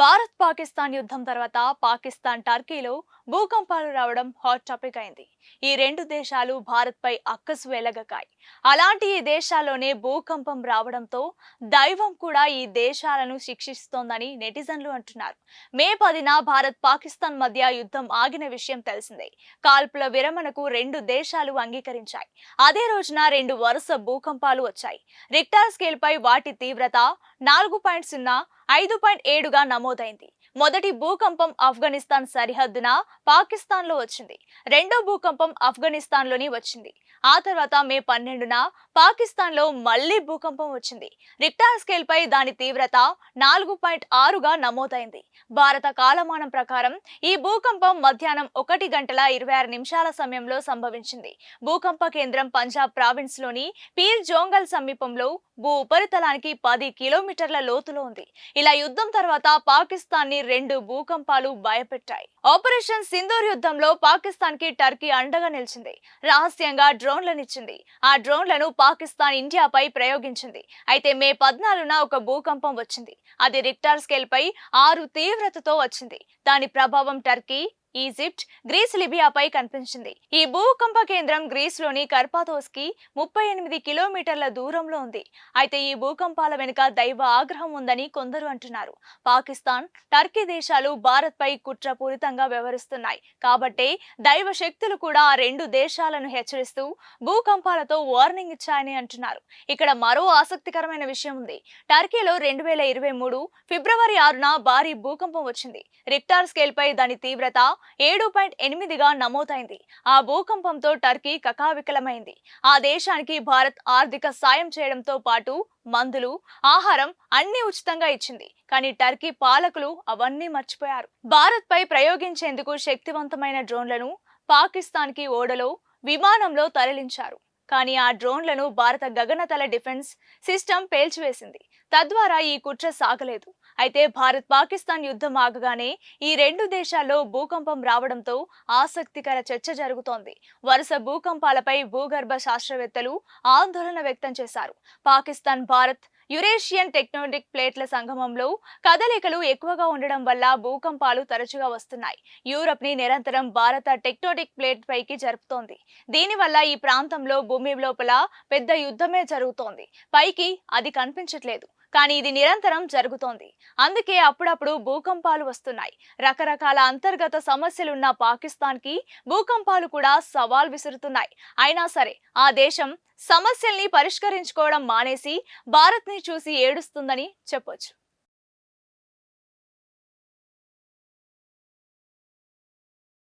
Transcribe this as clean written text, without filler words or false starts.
భారత్-పాకిస్తాన్ యుద్ధం తర్వాత పాకిస్తాన్ టర్కీలో భూకంపాలు రావడం హాట్ టాపిక్ అయింది. ఈ రెండు దేశాలు భారత్పై అక్కసు వెలగకాయి. అలాంటి ఈ దేశాల్లోనే భూకంపం రావడంతో దైవం కూడా ఈ దేశాలను శిక్షిస్తోందని నెటిజన్లు అంటున్నారు. మే 10న భారత్-పాకిస్తాన్ మధ్య యుద్ధం ఆగిన విషయం తెలిసిందే. కాల్పుల విరమణకు రెండు దేశాలు అంగీకరించాయి. అదే రోజున రెండు వరుస భూకంపాలు వచ్చాయి. రిక్టర్ స్కేల్పై వాటి తీవ్రత 4.0, 5.7గా నమోదైంది. మొదటి భూకంపం ఆఫ్ఘనిస్తాన్ సరిహద్దున పాకిస్తాన్లో వచ్చింది. రెండో భూకంపం ఆఫ్ఘనిస్తాన్లోని వచ్చింది. ఆ తర్వాత మే 12న పాకిస్తాన్లో మళ్లీ భూకంపం వచ్చింది. రిక్టర్ స్కేల్పై దాని తీవ్రత 4.6గా నమోదైంది. భారత కాలమానం ప్రకారం ఈ భూకంపం మధ్యాహ్నం 1:26 సమయంలో సంభవించింది. భూకంప కేంద్రం పంజాబ్ ప్రావిన్స్లోని పీర్ జోంగల్ సమీపంలో భూ ఉపరితలానికి 10 కిలోమీటర్ల లోతులో ఉంది. ఇలా యుద్ధం తర్వాత పాకిస్తాన్ ని రెండు భూకంపాలు భయపెట్టాయి. ఆపరేషన్ సింధూర్ యుద్ధంలో పాకిస్తాన్ కి టర్కీ అండగా నిలిచింది. రహస్యంగా డ్రోన్లనిచ్చింది. ఆ డ్రోన్లను పాకిస్తాన్ ఇండియాపై ప్రయోగించింది. అయితే మే 14న ఒక భూకంపం వచ్చింది. అది రిక్టర్ స్కేల్ పై 6 తీవ్రతతో వచ్చింది. దాని ప్రభావం టర్కీ, ఈజిప్ట్, గ్రీస్, లిబియాపై కనిపించింది. ఈ భూకంప కేంద్రం గ్రీస్లోని కర్పాథోస్ కి 38 కిలోమీటర్ల దూరంలో ఉంది. అయితే ఈ భూకంపాల వెనుక దైవ ఆగ్రహం ఉందని కొందరు అంటున్నారు. పాకిస్తాన్, టర్కీ దేశాలు భారత్పై కుట్రపూరితంగా వ్యవహరిస్తున్నాయి కాబట్టి దైవ శక్తులు కూడా ఆ రెండు దేశాలను హెచ్చరిస్తూ భూకంపాలతో వార్నింగ్ ఇచ్చాయని అంటున్నారు. ఇక్కడ మరో ఆసక్తికరమైన విషయం ఉంది. టర్కీలో 2023 ఫిబ్రవరి 6న భారీ భూకంపం వచ్చింది. రిక్టర్ స్కేల్ పై దాని తీవ్రత 7.8గా నమోదైంది. ఆ భూకంపంతో టర్కీ కకావికలమైంది. ఆ దేశానికి భారత్ ఆర్థిక సాయం చేయడంతో పాటు మందులు, ఆహారం అన్ని ఉచితంగా ఇచ్చింది. కానీ టర్కీ పాలకులు అవన్నీ మర్చిపోయారు. భారత్ పై ప్రయోగించేందుకు శక్తివంతమైన డ్రోన్లను పాకిస్తాన్ కి ఓడలో, విమానంలో తరలించారు. కానీ ఆ డ్రోన్లను భారత గగనతల డిఫెన్స్ సిస్టమ్ పేల్చివేసింది. తద్వారా ఈ కుట్ర సాగలేదు. అయితే భారత్-పాకిస్తాన్ యుద్ధం ఆగగానే ఈ రెండు దేశాల్లో భూకంపం రావడంతో ఆసక్తికర చర్చ జరుగుతోంది. వరుస భూకంపాలపై భూగర్భ శాస్త్రవేత్తలు ఆందోళన వ్యక్తం చేశారు. పాకిస్తాన్, భారత్, యురేషియన్ టెక్టోనిక్ ప్లేట్ల సంగమంలో కదలికలు ఎక్కువగా ఉండడం వల్ల భూకంపాలు తరచుగా వస్తున్నాయి. యూరప్ ని నిరంతరం భారత టెక్టోనిక్ ప్లేట్ పైకి జరుపుతోంది. దీనివల్ల ఈ ప్రాంతంలో భూమి లోపల పెద్ద యుద్ధమే జరుగుతోంది. పైకి అది కనిపించట్లేదు, కానీ ఇది నిరంతరం జరుగుతోంది. అందుకే అప్పుడప్పుడు భూకంపాలు వస్తున్నాయి. రకరకాల అంతర్గత సమస్యలున్న పాకిస్తాన్ కి భూకంపాలు కూడా సవాల్ విసురుతున్నాయి. అయినా సరే ఆ దేశం సమస్యల్ని పరిష్కరించుకోవడం మానేసి భారత్ ని చూసి ఏడుస్తుందని చెప్పొచ్చు.